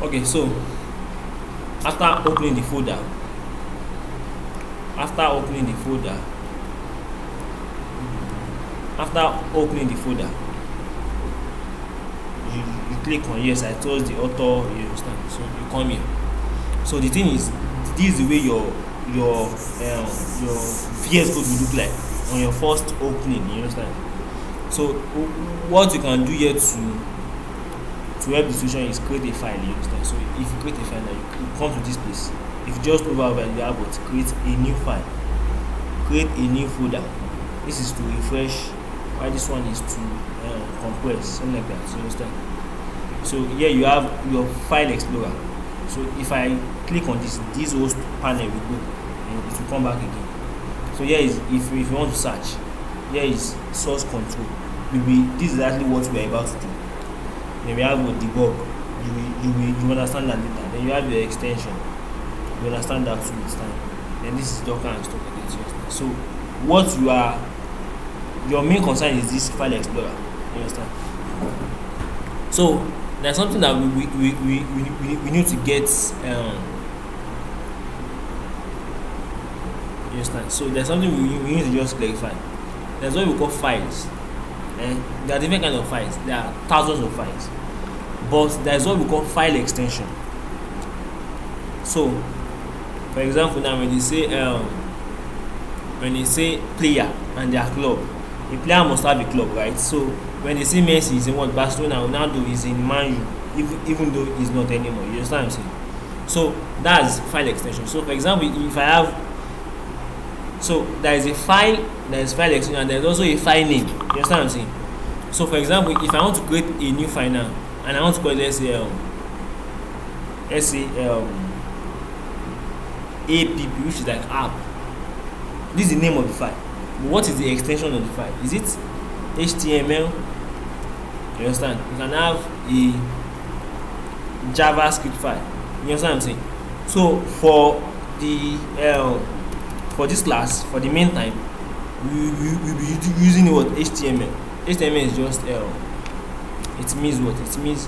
Okay, so after opening the folder, after opening the folder, after opening the folder, you click on yes, I told the author, you understand? So you come here. So the thing is, this is the way your VS Code will look like on your first opening, you understand? So what you can do here to help the solution is create a file, you understand? So if you create a file now, you come to this place. If you just over you have what, create a new file, create a new folder. This is to refresh, while this one is to compress, something like that, you understand? So here you have your file explorer. So if I click on this host panel will go and it will come back again. So here is, if you want to search, here is source control. This is exactly what we are about to do. Then we have a debug. You understand that later. Then you have your extension. You understand that too with time. Then this is Docker and stuff like that. So what your main concern is this file explorer. You understand? So there's something that we need to get. You understand? So there's something we need to just clarify. There's what we call files. There are different kinds of files. There are thousands of files, but there's what we call file extension. So, for example, now when they say player and their club, a player must have a club, right? So when they say Messi is in what Barcelona, Ronaldo is in Man U, even though he's not anymore. You understand what I'm saying? So that's file extension. So for example, if I have, so there is a file, there is file extension, and there is also a file name. You understand what I'm saying? So for example, if I want to create a new file now, and I want to call it, let's say app, which is like app. This is the name of the file. But what is the extension of the file? Is it HTML? You understand? You can have a JavaScript file. You understand what I'm saying? So for this class, for the meantime, we will be using what? HTML. HTML is just it means what? It means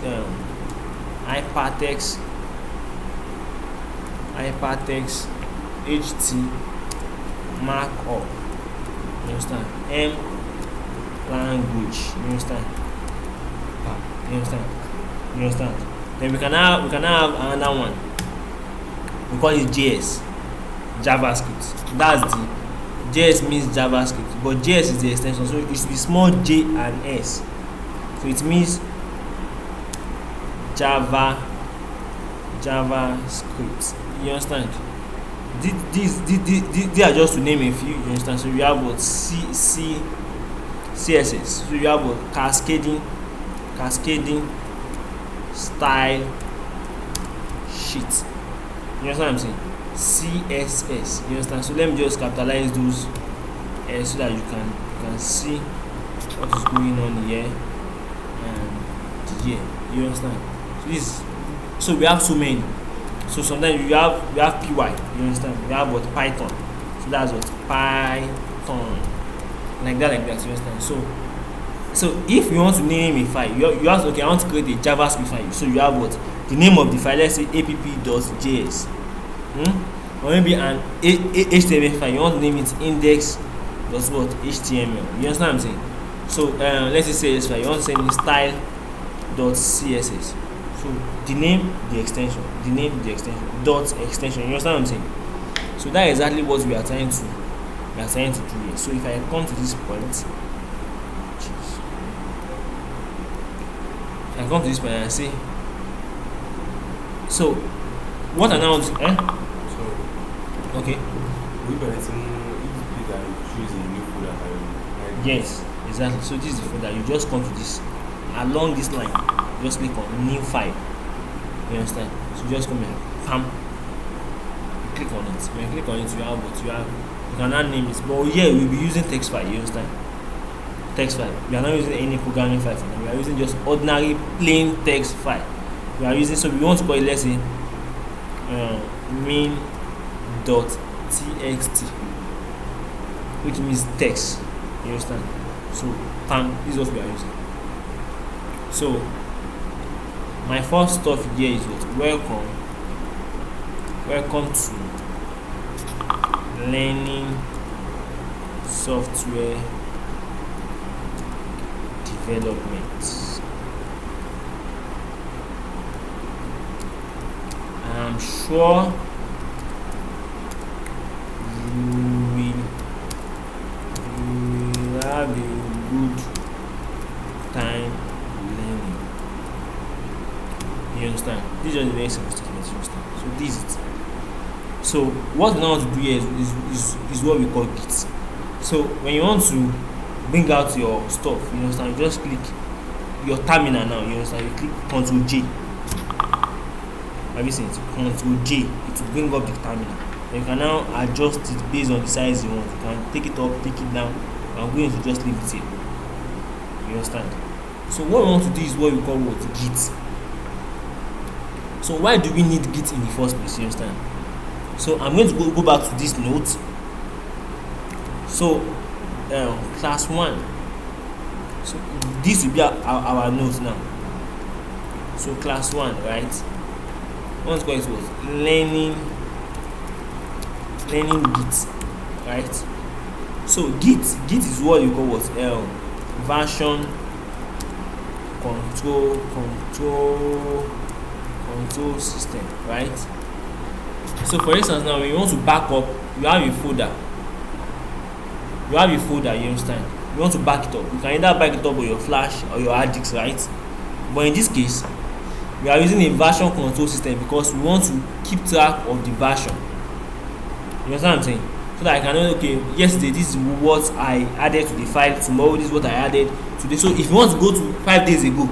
hypertext HT markup. You understand? M language. You understand? You understand? You understand? Then we can have another one. We call it JS, JavaScript. That's the JS means JavaScript, but JS is the extension, so it should be small J and S. So it means JavaScript. You understand? These are just to name a few. You understand? So you have what CSS. So you have what cascading style sheet. You understand what I'm saying? CSS. You understand? So let me just capitalize those so that you can see what is going on here and here. You understand? So we have so many. So sometimes we have py. You understand? We have what Python. So that's what Python. Like that. You understand? So if you want to name a file, you ask, okay, I want to create a JavaScript file. So you have what? The name of the file, let's say app.js. Or maybe an HTML file, you want to name it index.html. You understand what I'm saying? So let's just say this file, you want to send it style.css. So the name, the extension, dot extension. You understand what I'm saying? So that is exactly what we are trying to do here. So if I come to this point, and I say, so what I now do, okay. Yes, exactly. So this is the folder. You just come to this, along this line, just click on new file. You understand? So just come here, click on it. When you click on it, you have what you have. You can now name it. But here we'll be using text file. You understand? Text file. We are not using any programming file for now. We are using just ordinary plain text file. We are using, so we want to call it, let's say main.txt, which means text. You understand? So this is what we are using. So My first stuff here is what? Welcome to learning software development. I'm sure you will have a good time learning. You understand? This is just a very simple statement. You understand? So this is it. So what we now want to do here is what we call Git. So when you want to bring out your stuff, you understand, you just click your terminal now, you understand, you click Ctrl J. Have you seen it? Ctrl J, it will bring up the terminal. And you can now adjust it based on the size you want. You can take it up, take it down. I'm going to just leave it here. You understand? So what we want to do is what we call what? Git. So why do we need Git in the first place? You understand? So I'm going to go back to this note. So class 1. So this will be our note now. So class 1, right? What's going to was learning Git, right? So Git is what you call what? Version control system, right? So for instance, now when you want to back up, you have a folder, you understand, you want to back it up, you can either back it up with your flash or your hard disk, right? But in this case, we are using a version control system because we want to keep track of the version. You understand what I'm saying? So that I can know, okay, yesterday this is what I added to the file, tomorrow this is what I added today. So if you want to go to 5 days ago,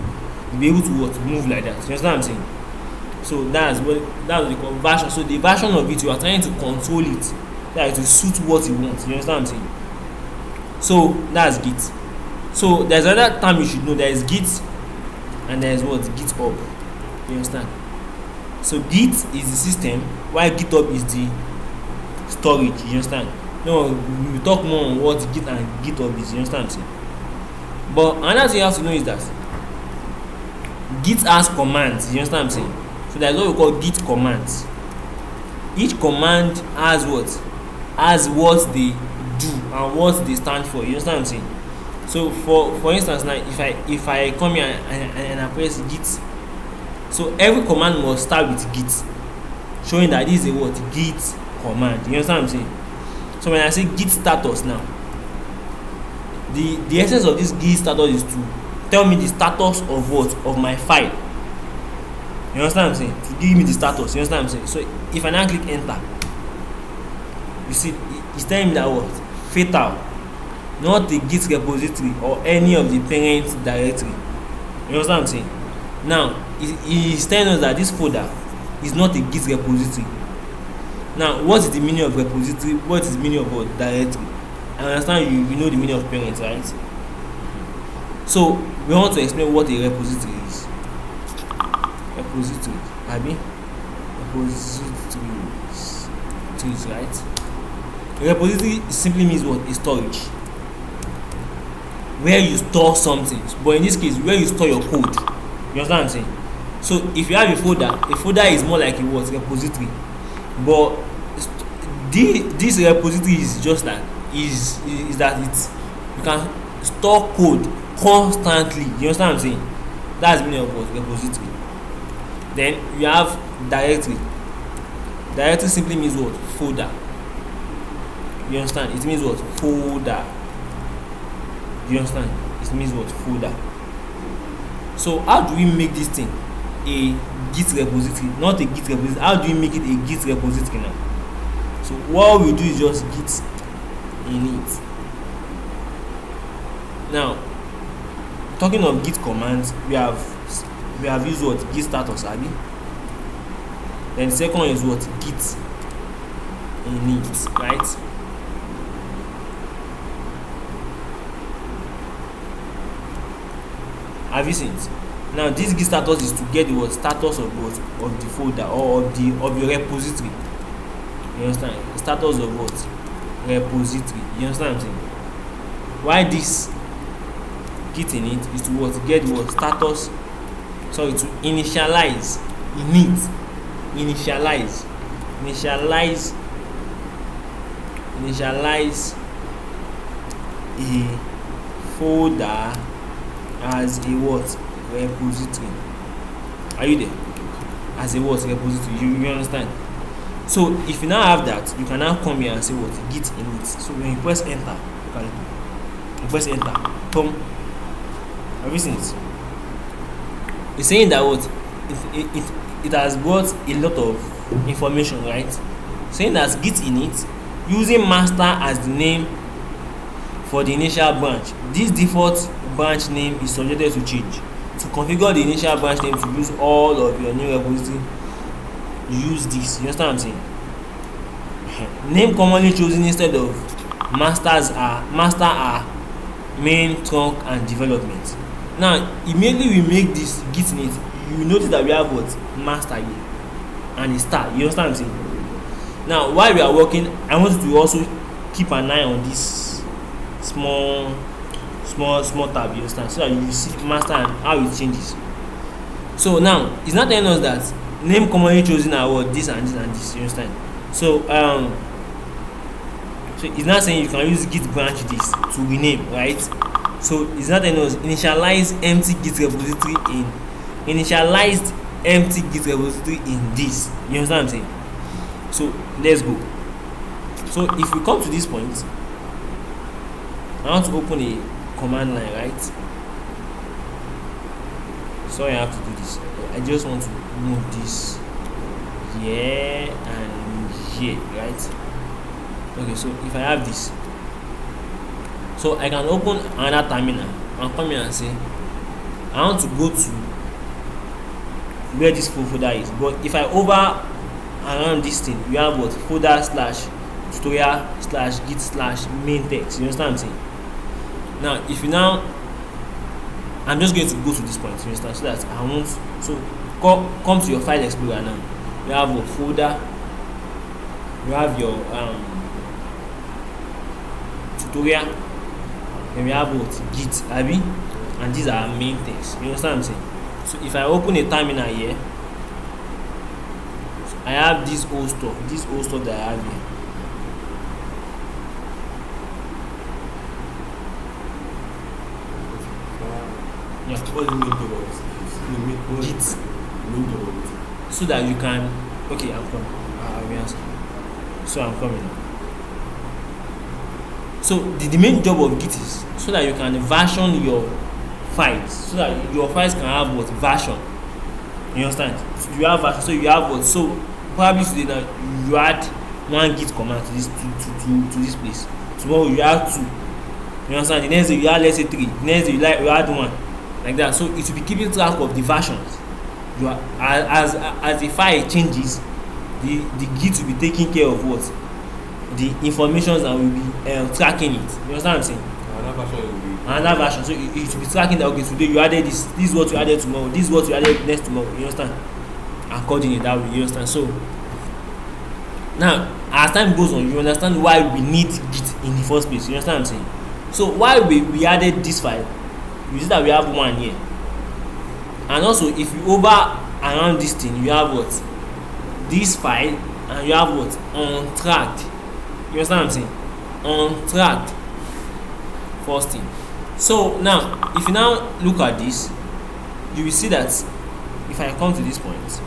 you'll be able to move like that. You understand what I'm saying? So that's what they call version. So the version of it, you are trying to control it, that it will suit what you want. You understand what I'm saying? So that's Git. So there's another term you should know. There is Git and there is what? GitHub. You understand? So Git is the system, while GitHub is the storage. You understand? No, we talk more on what Git and GitHub is. You understand what I'm saying? But another thing you have to know is that Git has commands. You understand what I'm saying? So there's what we call Git commands. Each command has what they do and what they stand for. You understand what I'm saying? So for instance, now if I come here and I press Git, so every command must start with Git, showing that this is a what? Git command. You understand what I'm saying? So when I say Git status now, the essence of this Git status is to tell me the status of what? Of my file. You understand what I'm saying? To give me the status. You understand what I'm saying? So if I now click enter, you see it's telling me that what? Fatal, not the Git repository or any of the parent directory. You understand what I'm saying? Now it is telling us that this folder is not a Git repository. Now what is the meaning of repository? What is the meaning of what? Directory? I understand you know the meaning of parent, right? So we want to explain what a repository is. Repository, repositories, right? A repository simply means what? A storage, where you store something, but in this case where you store your code. You understand what I'm saying? So if you have a folder is more like a what? Repository. But this repository is just like is that you can store code constantly. You understand what I'm saying? That's the meaning of what? Repository. Then you have directory. Directory simply means what? Folder. You understand? It means what? Folder. You understand? It means what? Folder. So how do we make this thing a Git repository? Not a Git repository. How do we make it a Git repository now? So what we do is just Git init. Now, talking of Git commands, we have used what? Git status, abi. Then the second one is what? Git init, right? Have you seen it? Now this Git status is to get the status of what? Of the folder or of your repository. You understand? Status of what? Repository. You understand what I'm saying? Why this Git init is to what? Get what? Status sorry, to initialize init initialize initialize initialize a folder as a what? Repository. Are you there? As a what? Repository. You understand? So if you now have that, you can now come here and say what? Git init. So when you press enter, you press enter, boom, everything is. It's saying that what? It has got a lot of information, right? Saying that git init using master as the name for the initial branch. This default branch name is subjected to change. To configure the initial branch name to use all of your new repository, you use this. You understand what I'm saying? Name commonly chosen instead of master are main, trunk, and development. Now immediately we make this git init, you notice that we have what? Master here and a star. You understand what I'm saying? Now while we are working, I want you to also keep an eye on this small tab, you understand, so that you see master and how it changes. So now it's not telling us that name commonly chosen are what? This and this and this. You understand? So so it's not saying you can use git branch this to rename, right? So it's not telling us initialized empty git repository in this. You understand what I'm saying? So let's go. So if we come to this point, I want to open a command line, right? So I have to do this. I just want to move this here and here, right? Okay, so if I have this, so I can open another terminal and come here and say I want to go to where this folder is. But if I over around this thing, you have what? Folder slash tutorial slash git slash main text. You understand what I'm saying? Now if you now, I'm just going to go to this point, you understand, so that I won't. So come to your file explorer now. You have a folder, you have your tutorial, and we have what? Git, Abby, and these are main text. You understand what I'm saying? So if I open a terminal here, so I have this old stuff that I have here. Yeah. What's the main job of this? Git. Main job of it. So that you can. Okay, I'm coming. I will answer. So I'm coming now. So the main job of Git is so that you can version your files, so that your files can have what? Version. You understand? So you have version. So you have what? So probably today now you add one Git command to this place. Tomorrow you add two. You understand? The next day you add, let's say, three. The next day you add one. Like that. So it will be keeping track of the versions. You are, as the file changes, the Git will be taking care of what? The information that will be tracking it. You understand what I'm saying? Another version. So it will be tracking that, okay, today you added this is what you added tomorrow, this is what you added next tomorrow. You understand? Accordingly that way. You understand? So now as time goes on, you understand why we need Git in the first place. You understand what I'm saying? So while we added this file, you see that we have one here, and also if you over around this thing, you have what? This file, and you have what? Untracked. You understand what I'm saying? Untracked. First thing. So now if you now look at this, you will see that if I come to this point,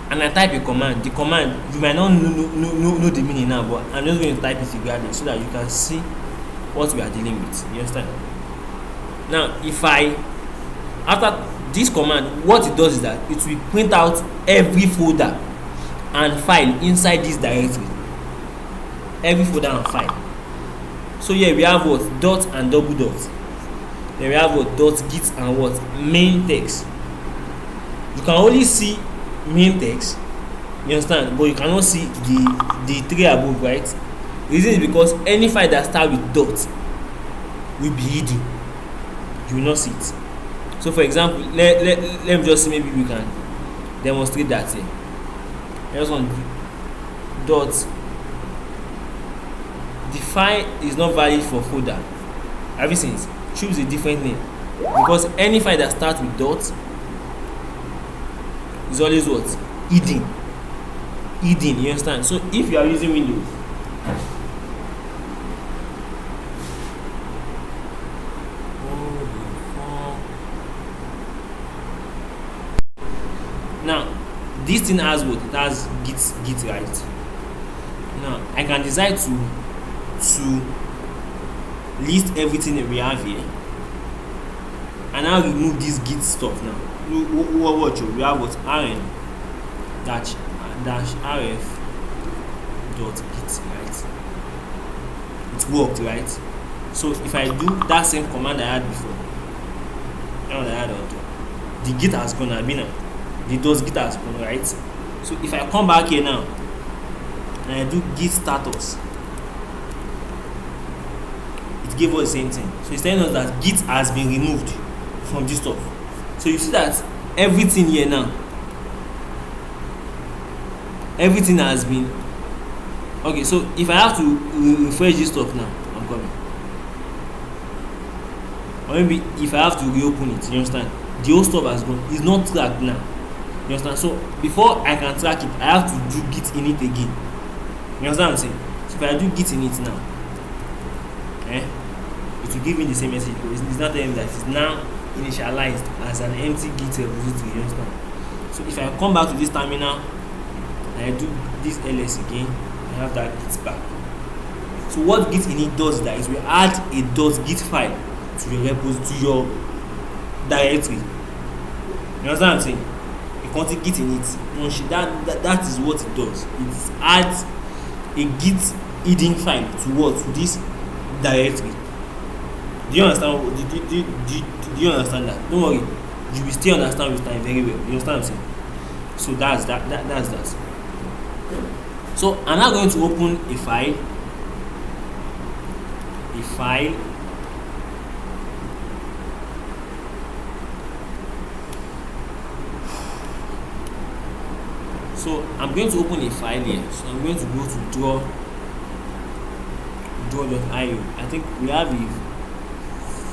and I type a command, the command, you might not know the meaning now, but I'm just going to type it regardless so that you can see what we are dealing with. You understand? Now if I, after this command, what it does is that it will print out every folder and file inside this directory. Every folder and file. So here we have what? Dot and double dot. Then we have what? Dot git and what? Main text. You can only see main text, you understand, but you cannot see the three above, right? The reason is because any file that starts with dot will be hidden. You will not see it. So for example, let me just see, maybe we can demonstrate that here. I just want dot. The file is not valid for folder. Have you seen it? Choose a different name. because any file that starts with dot is always what? Hidden. You understand? So if you are using Windows, now this thing has what? It has git right. Now I can decide to list everything that we have here, and now remove this git stuff. Now watch, we have what? rm dash rf dot git, right? It worked, right? So if I do that same command I had before, now that I had the git has gone. I mean, the git has gone, right? So if I come back here now and I do git status, it gave us the same thing. So it's telling us that git has been removed from this stuff. So you see that everything here now, everything has been okay. So if I have to refresh this stuff now, I'm coming, or maybe if I have to reopen it, you understand, the whole stuff has gone. It's not tracked now, you understand. So before I can track it, I have to do git init again, you understand what I'm saying? So if I do git init now, it will give me the same message, but it's not telling me that it's now initialized as an empty git repository, you understand? So if I come back to this terminal and I do this ls again, I have that git back. So what git init does is that is we add a .git file to your repository, to your directory, you understand what I'm saying? You can't git init, that is what it does. It adds a git hidden file to what? To this directory. Do you understand? Do you understand that? Don't worry, you will still understand with time very well. You understand what I'm saying? So that's that. So I'm now going to open a file. So I'm going to open a file here. So I'm going to go to draw.io. I think we have a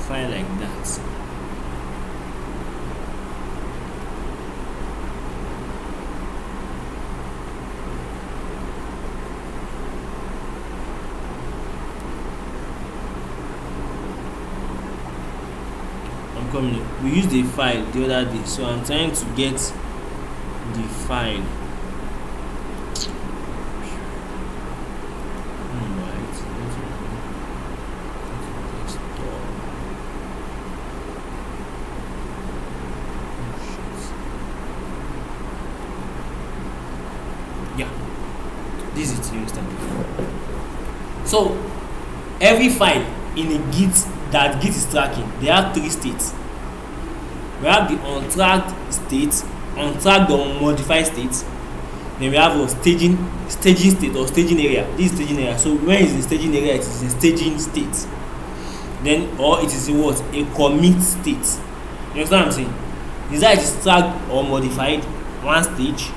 file like that. I'm coming. We used the file the other day, so I'm trying to get the file. This is it, you understand? So every file in a git that git is tracking, they have three states. We have the untracked state, untracked or unmodified state. Then we have a staging state or staging area. This is staging area. So when it's in staging area, it is in staging state. Then or it is in what? A commit state. You understand what I'm saying? Is that it is tracked or modified, one stage.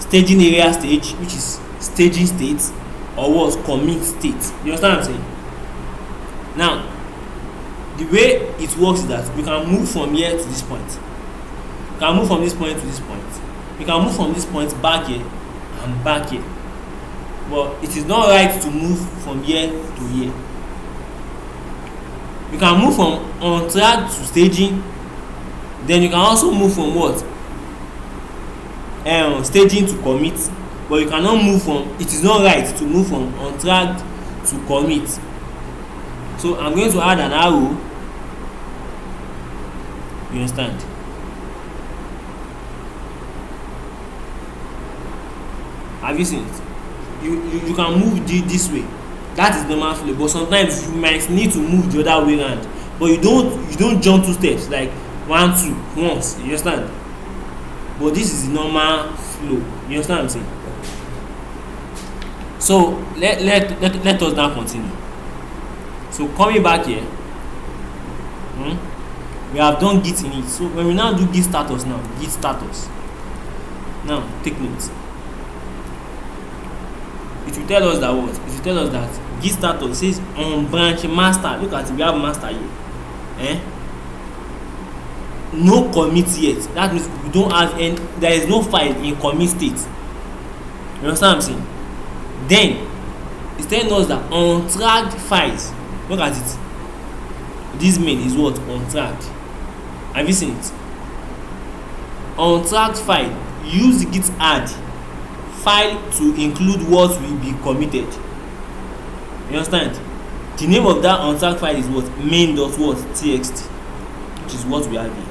Staging area stage, which is staging state, or what? Commit state. You understand what I'm saying? Now, the way it works is that we can move from here to this point. We can move from this point to this point. We can move from this point back here and back here. But it is not right to move from here to here. You can move from untracked to staging. Then you can also move from what? Staging to commit. But you cannot move from, it is not right to move from untracked to commit. So I'm going to add an arrow. You understand? Have you seen it? You can move this way. That is normal flow. But sometimes you might need to move the other way around. But you don't jump 2 steps like 1, 2 once. You understand? But this is the normal flow. You understand what I'm saying? So let us now continue. So coming back here, we have done git init. So when we now do git status now, now take note. It will tell us that what? It will tell us that git status says on branch master. Look at it, we have master here. no commit yet, that means we don't have any, there is no file in commit state. You understand what I'm saying? Then it's telling us that untracked files, look at it, this main is what? Untracked. Have you seen it? Untracked file, use git add file to include what will be committed. You understand? The name of that untracked file is what? Main.txt, which is what we have here.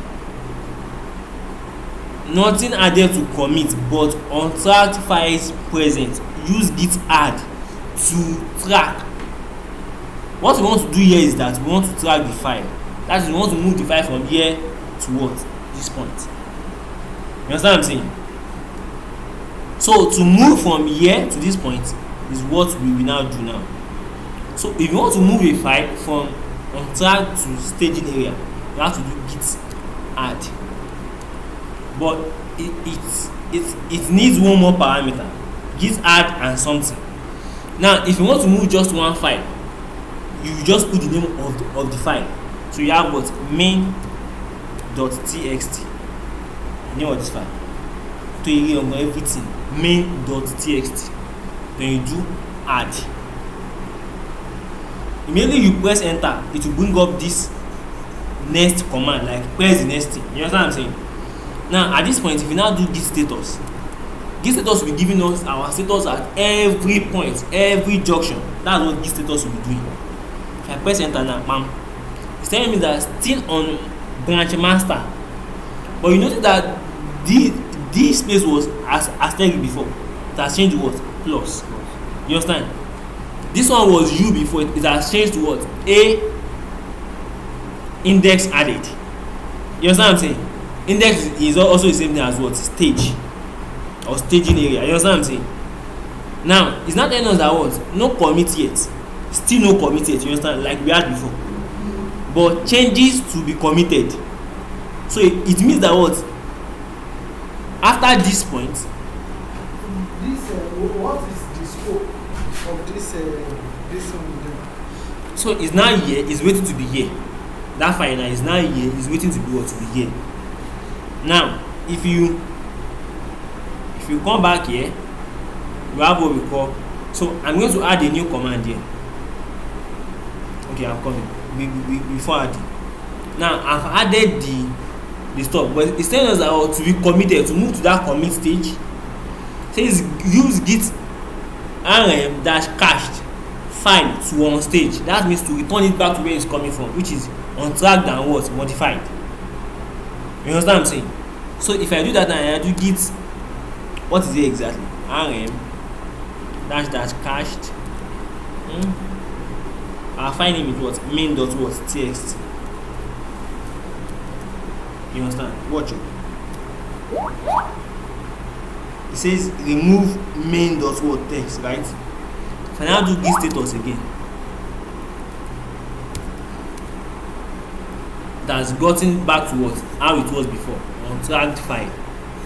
Nothing added to commit, but untracked files present. Use git add to track. What we want to do here is that we want to track the file. That is, we want to move the file from here to what? This point. You understand what I'm saying? So to move from here to this point is what we will now do now. So if you want to move a file from untracked to staging area, you have to do git add. But it needs one more parameter, git add and something. Now if you want to move just one file, you just put the name of the file. So you have what? Main.txt, name of this file, to everything, main.txt. Then you do add. Immediately you press enter, it will bring up this next command, like press the next thing. You understand what I'm saying? Now at this point, if you now do git status will be giving us our status at every point, every junction. That's what git status will be doing. If I press enter now, bam, it's telling me that still on branch master, but you notice that this space was as stated before. It has changed to what? Plus. You understand? This one was U before, it has changed to what? A index added. You understand what I'm saying? Index is also the same thing as what? Stage or staging area. You understand what I'm saying? Now it's not telling us that what? No commit yet. Still no commit yet. You understand? Like we had before. But changes to be committed. So it means that what? After this point, This what is the scope of this one? so it's now here, it's waiting to be here. That file now is now here, is waiting to be what? To be here. Now if you come back here, you have what we call, so I'm going to add a new command here. Okay, I'm coming. Before adding. Now I've added the stuff, but it's telling us that to be committed, to move to that commit stage, says use git rm dash cached file to on stage. That means to return it back to where it's coming from, which is untracked and what? Modified. You understand what I'm saying? So if I do that and I do git, what is it exactly? Rm dash cached. Our file name is what? Main.txt. You understand? Watch it. It says remove main.text, right? If I now do git status again, that's gotten back to what? How it was before. Untracked file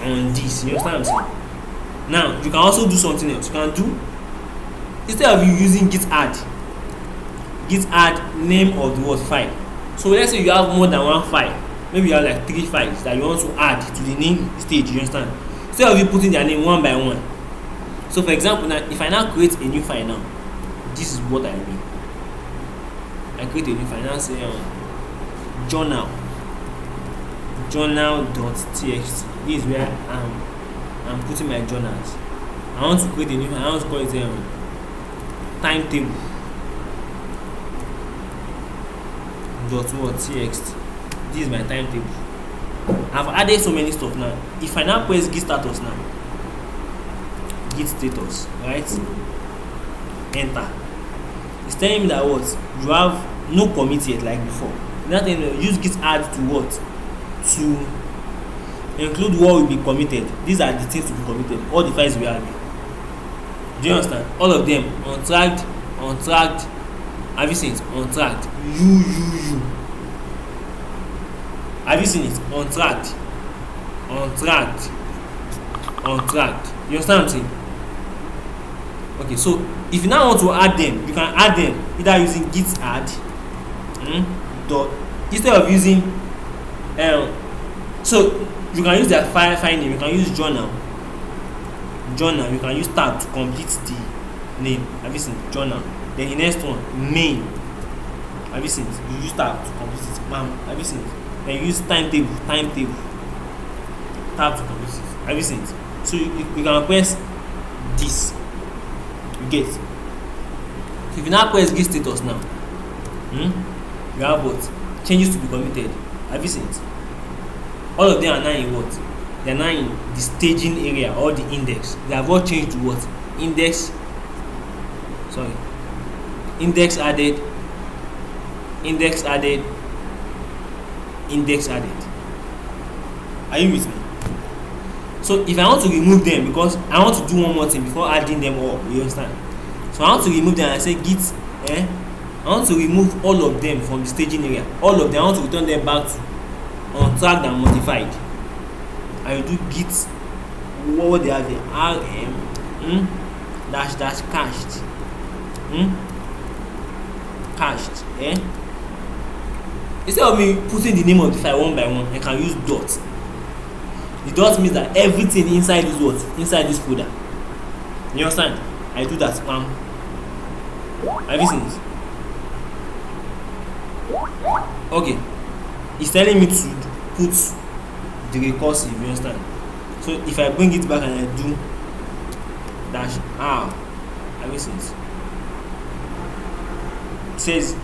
on this. You understand what I'm saying? Now you can also do something else. You can do, instead of you using git add name of the word file. So let's say you have more than one file. Maybe you have like 3 files that you want to add to the name stage. You understand? Instead of you putting their name one by one. So for example, now if I now create a new file now, this is what I mean. I create a new file now, say journal.txt. This is where I'm putting my journals. I want to create a new file. I want to call it timetable .txt. This is my timetable. I've added so many stuff now. If I now press git status now, git status, right? Enter. It's telling me that what? You have no commit yet like before. Now use git add to what? To include what will be committed. These are the things to be committed. All the files we have. Do you understand? All of them. Untracked. Have you seen it? Untracked. You. Have you seen it? Untracked. You understand what I'm saying? Okay, so if you now want to add them, you can add them either using git add, instead of using So you can use their file name, you can use journal, you can use tab to complete the name. Have you seen journal? Then the next one, main. Have you seen it? You use tab to complete it. Ma'am, have you seen it? Then you use timetable, tab to complete it. Have you seen it? So you can press this. You get. So if you now press get status now, you have what? Changes to be committed. Have you seen it? All of them are now in what? They are now in the staging area or the index. They have all changed to what? Index added. Are you with me? So if I want to remove them because I want to do one more thing before adding them all, you understand? So I want to remove them and I say git I want to remove all of them from the staging area. All of them, I want to return them back to untracked and modified. I will do git what they have the rm dash cached instead of me putting the name of the file one by one, I can use dot. The dot means that everything inside is what? Inside this folder. You understand? I do that spam. Have you seen this? Okay. It's telling me to put the recursive, you understand? So if I bring it back and I do dash r, have you seen this? It says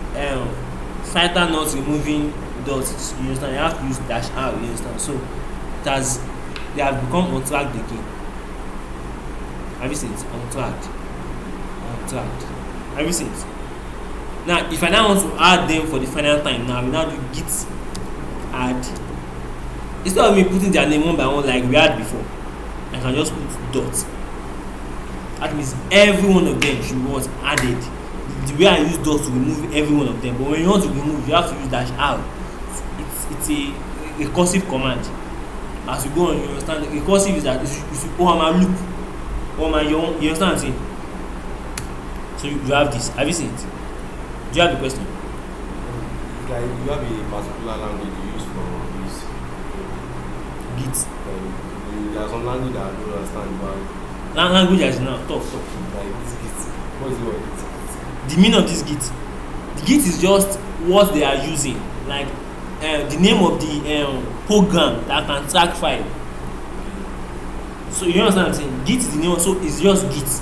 citer not removing dots, you understand? You have to use dash r, you understand? So they have become untracked again. Have you seen it? Untracked. Have you seen it? Now if I now want to add them for the final time, now we now do git add. Instead of me putting their name one by one like we had before, I can just put dots. That means every one of them should be what? Added. The way I use dots to remove every one of them, but when you want to remove, you have to use dash r. It's a recursive command. As you go on, you understand. Recursive is that you my loop, you understand what I'm saying? So you have this. Have you seen it? Do you have a question? Like you have a particular language you use for this Git. there are some language that I don't understand about. Language is now talk. Like this Git. What is it about Git? The meaning of this Git. The Git is just what they are using, like the name of the program that can track file. So you understand what I'm saying? Git is the name, so it's just Git.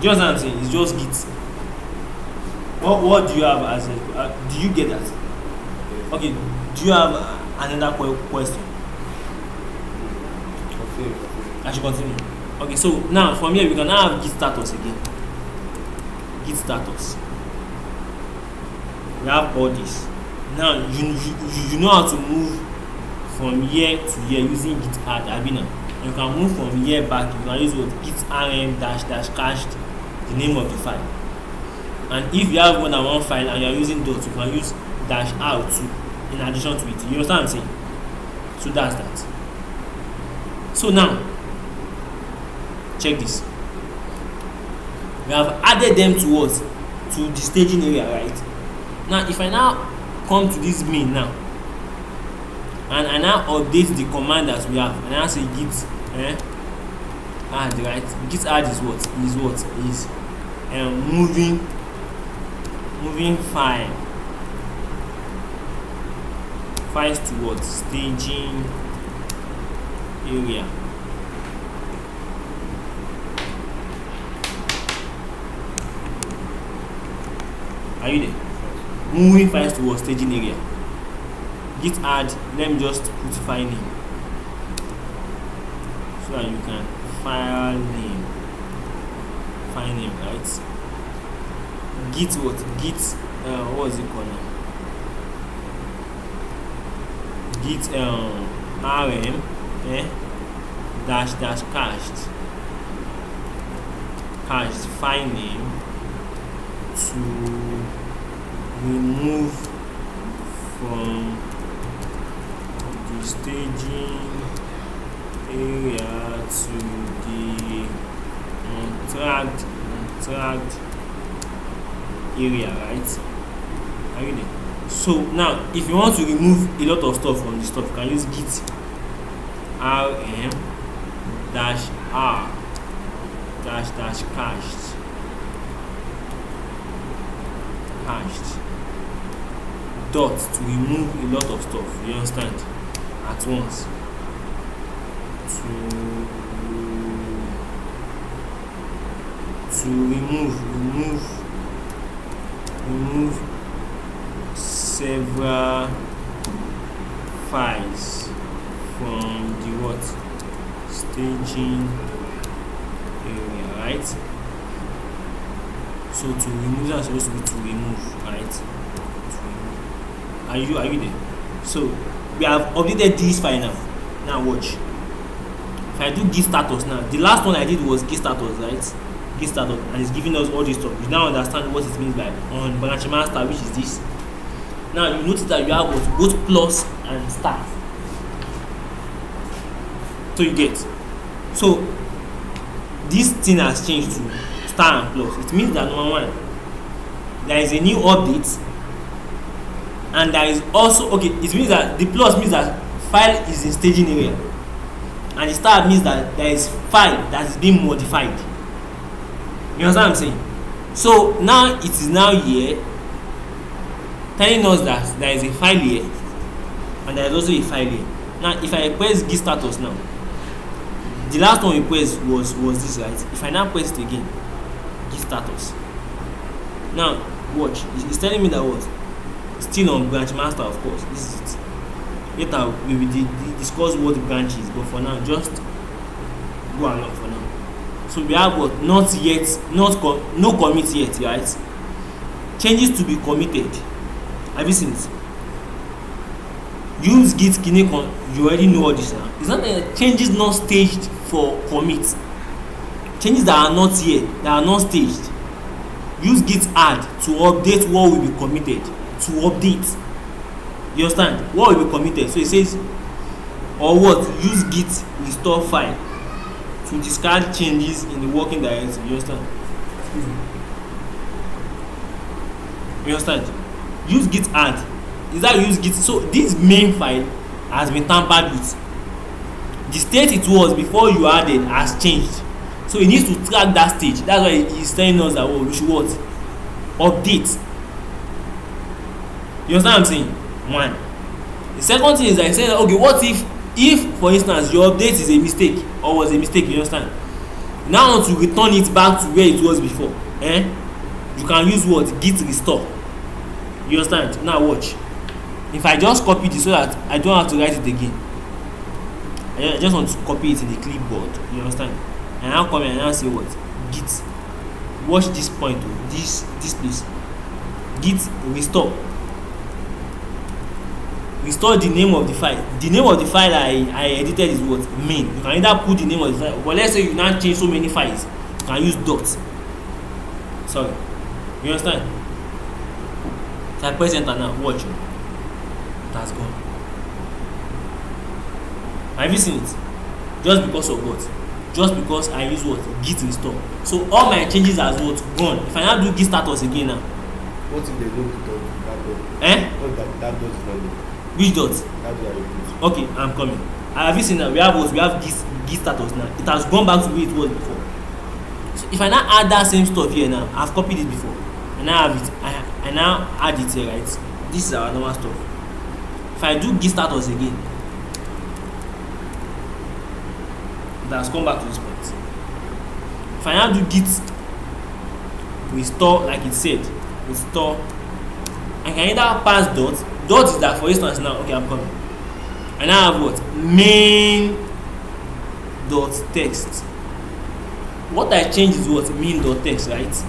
Do you understand what I'm saying? It's just Git. What do you have as a do you get that? Okay, do you have another question? I should continue. Okay, so now from here we can now have git status again. Git status. We have all this. Now you know how to move from here to here using git add abina. You can move from here back. You can use what git rm dash cached, the name of the file. And if you have more than one file and you are using dots, you can use dash r too in addition to it. You understand what I'm saying? So that's that. So now check this. We have added them to what? To the staging area, right? Now if I now come to this main now and I now update the command that we have and I say git add, right? Git add is what? Is moving files to what? Staging area. Are you there? Moving files to what? Staging area. Git add, let me just put file name so that you can file name, right? Git what? Git what is it called now? Git rm dash cached file name to remove from the staging area to the untracked area, right? Are you there? So now if you want to remove a lot of stuff from the stuff, you can use git rm dash r dash dash cached dot to remove a lot of stuff, you understand, at once. To remove several files from the what staging area, right? So to remove, that's supposed to be to remove, right? To remove. Are you there? So we have updated this file now. Now watch. If I do git status now, the last one I did was git status, right? Git status, and it's giving us all this stuff. You now understand what it means by on branch master, which is this. Now you notice that you have both plus and star. So you get. So this thing has changed to star and plus. It means that number one, there is a new update, and there is also it means that the plus means that file is in staging area, and the star means that there is file that is being modified. You understand what I'm saying? So now it is now here telling us that there is a file here and there is also a file here. Now if I press git status now, the last one we pressed was this, right? If I now press it again, git status, now watch, it's telling me that what, still on branch master, of course. This is it. Later we will discuss what the branch is, but for now just go along for now. So we have what, not yet, no commit yet, right? Changes to be committed. Have you seen it? Use git kinikon. You already know all this now. It's not changes not staged for commit. Changes that are not here, that are not staged. Use git add to update what will be committed. To update. You understand? What will be committed? So it says, or what? Use git restore file to discard changes in the working directory. You understand? You understand? Use git add. Is that use git? So this main file has been tampered with. The state it was before you added has changed. So it needs to track that stage. That's why it's telling us that we should what? Update. You understand what I'm saying? One. The second thing is that I said, okay, what if for instance your update is a mistake or was a mistake, you understand? Now to return it back to where it was before, you can use what? Git restore. You understand? Now watch. If I just copy this so that I don't have to write it again, I just want to copy it in the clipboard. You understand? And I'll come and I'll say what? Git. Watch this point, this place. Git restore. Restore the name of the file. The name of the file I edited is what? Main. You can either put the name of the file, but let's say you now change so many files, you can use dot. Sorry. You understand? So I press enter now. Watch. It has gone. Have you seen it? Just because of what? Just because I use what? Git restore. So all my changes has what? Gone. If I now do git status again now. What if they don't put that dot? What that dot is not there? Which dot? That's where I put. Okay, I'm coming. Have you seen that? We have what? We have git status now. It has gone back to where it was before. So if I now add that same stuff here now, I've copied it before. And now have it. I now add it here, right? This is our normal stuff. If I do git status again, it has come back to this point. If I now do git restore, like it said, restore, I can either pass dot. Dot is that, for instance, now, okay, I'm coming. And now I have what? Main dot text. What I change is what? Main dot text, right?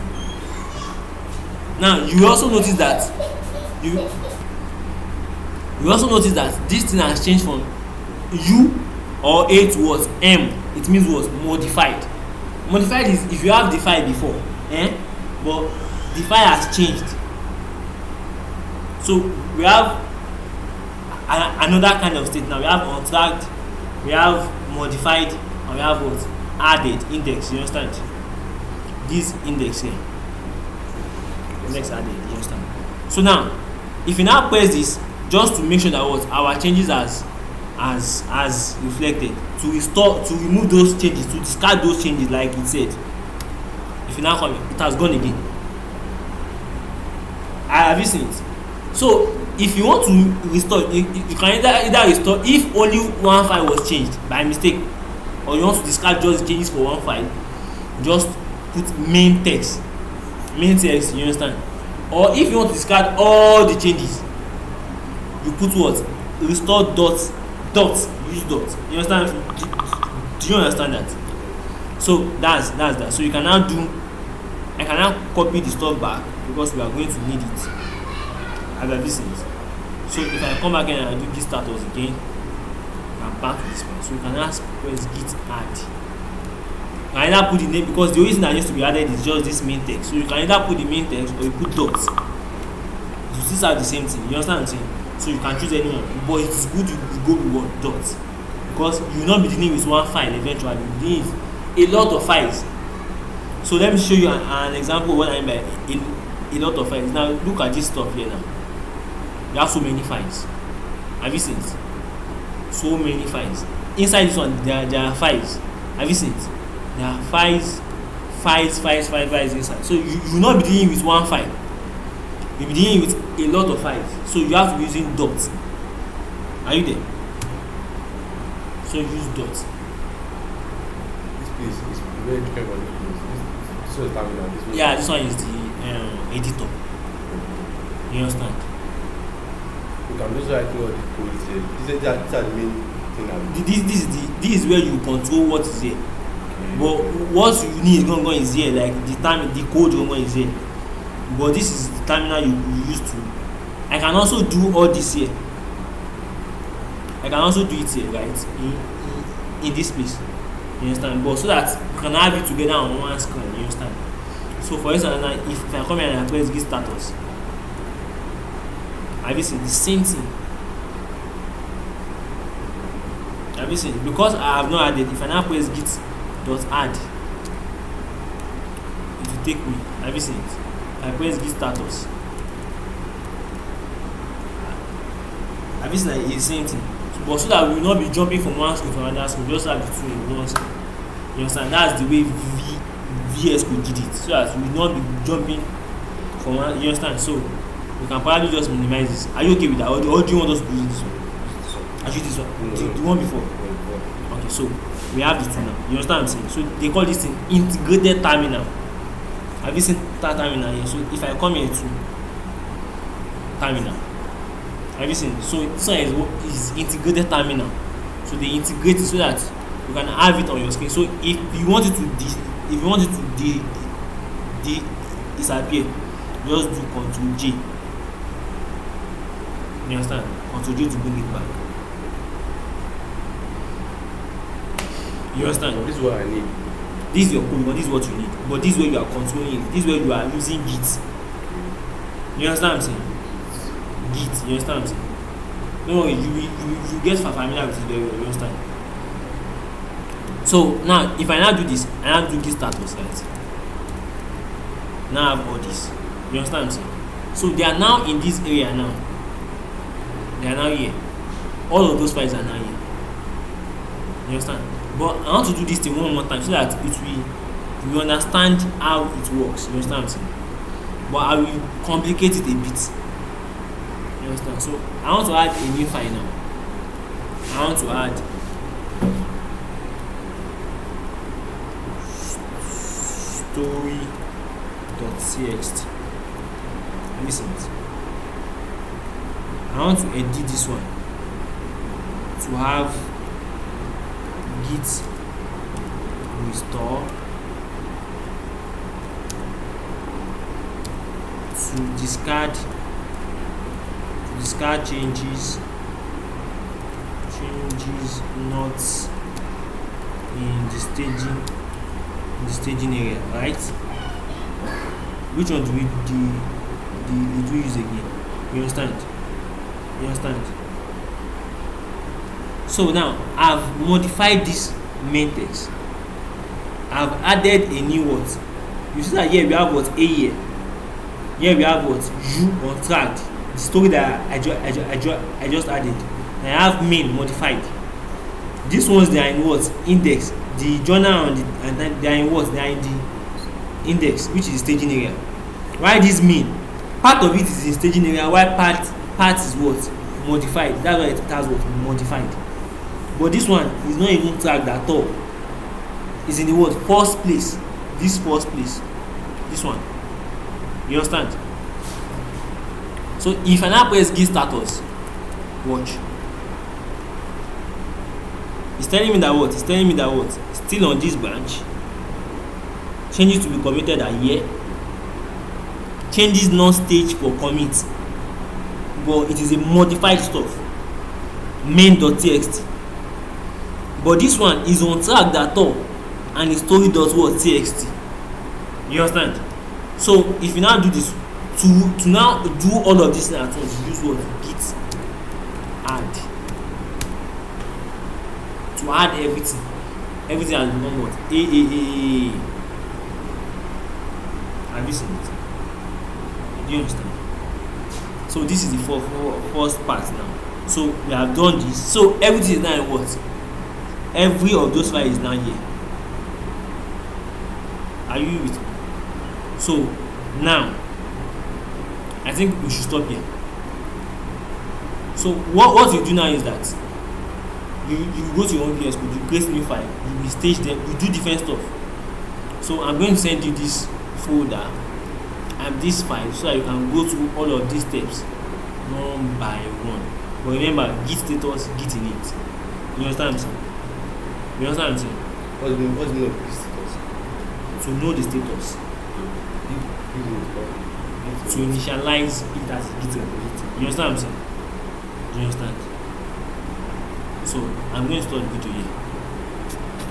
Now you also notice that you also notice that this thing has changed from U or A to what? M. It means what? Modified. Modified is if you have the file before, but the file has changed. So we have another kind of state now. We have untracked, we have modified, and we have what? Added index. You understand? This index here. Index added. You understand? So now If you now press this, just to make sure that what our changes as reflected, to restore, to remove those changes, to discard those changes like it said. If you now come, it has gone again. Have you seen it? So if you want to restore, you can either restore if only one file was changed by mistake, or you want to discard just the changes for one file, just put main text, you understand? Or if you want to discard all the changes, you put what? Restore dot, use dot. You understand? Do you understand that? So that's that. So you can now do, I can now copy the stuff back because we are going to need it. As I listen. So if I come back and I do git status again, I'm back to this one. So you can now press git add. You can either put the name, because the reason that needs to be added is just this main text. So you can either put the main text or you put dots. You still have the same thing. You understand what I'm saying? So you can choose anyone, but it is good you go with what dots, because you will not be dealing with one file eventually. You dealing with a lot of files. So let me show you an example of what I mean by a lot of files. Now look at this stuff here now. You have so many files. Have you seen it? So many files. Inside this one, there are files. Have you seen it? There are files inside. So you will not be dealing with one file. You'll be dealing with a lot of files. So you have to be using dots. Are you there? So use dots. This place is very different from this place. This one is terminal. This one. Yeah, this one is the editor. You understand? You can just write all the code here. These are the main thing. This is where you control what is here. Okay. But what you need is here, like the code is here. But this is the terminal you use to. I can also do all this here. I can also do it here, right? In this place. You understand? But so that you can have it together on one screen. You understand? So for instance, if I come here and I press git status, have you seen the same thing? Have you seen? Because I have not added, if I now press git dot add, it will take me. Have you seen it? I press git status. Have you seen that it's the same thing? But so that we will not be jumping from one screen to another screen, just have the two in one screen. You understand? That's the way VS Code did it. So that we will not be jumping from one. You understand? So we can probably just minimize this. Are you okay with that? Or do you want us to do this one? Actually, this one. The one before. Okay, so we have the two now. You understand what I'm saying? So they call this thing integrated terminal. Have you seen that terminal here? So if I come here to terminal, have you seen? So this one is integrated terminal. So they integrate it so that you can have it on your screen. So if you want it to disappear, just do Ctrl J. You understand? Ctrl J to bring it back. You understand? This is what I need. This is your code, but this is what you need. But this is where you are controlling it. This is where you are using Git. You understand what I'm saying? Git. You understand what I'm saying? No, you get familiar with it very well. You understand? So now, if I now do this, I now do Git status, right? Now I have all this. You understand what I'm saying? So they are now in this area now. They are now here. All of those files are now here. You understand? But I want to do this thing one more time so that we understand how it works. You understand what I'm saying? But I will complicate it a bit. You understand? So I want to add a new file now. I want to add story.txt. Listen. I want to edit this one to have git restore to discard changes not in the staging area, right? Which one do we use again? You understand? So now I've modified this main text. I've added a new word. You see that here we have what A here. Here we have what U untracked. the story that I just added. And I have main modified. These ones they are in what? Index. The journal and they are in what? They are in the index, which is staging area. Why this mean? Part of it is in staging area, while part is what? Modified. That's why it has what? Modified. But this one is not even tagged at all. It's in the what? First place. This first place. This one. You understand? So if an app press get status, watch. It's telling me that what? It's telling me that what? Still on this branch. Changes to be committed are here. Changes non stage for commit. But it is a modified stuff. Main.txt. But this one is on track at all, and the story does what? Txt. You understand? So if you now do this, to now do all of this at once, use what? Git add. To add everything. Everything has become what? Have you seen it? Do you understand? So this is the first part now. So we have done this. So everything is now in what? Every of those files is now here. Are you with me? So now I think we should stop here. So what you do now is that you go to your own VS Code, you create new file, you stage them, you do different stuff. So I'm going to send you this folder and this file so that you can go through all of these steps one by one. But remember, git status, git init. You understand what I'm saying? You understand what I'm saying? What's the meaning of this status? To know the status. To initialize it as git. You understand what I'm saying? Do you understand? So I'm going to start the video here.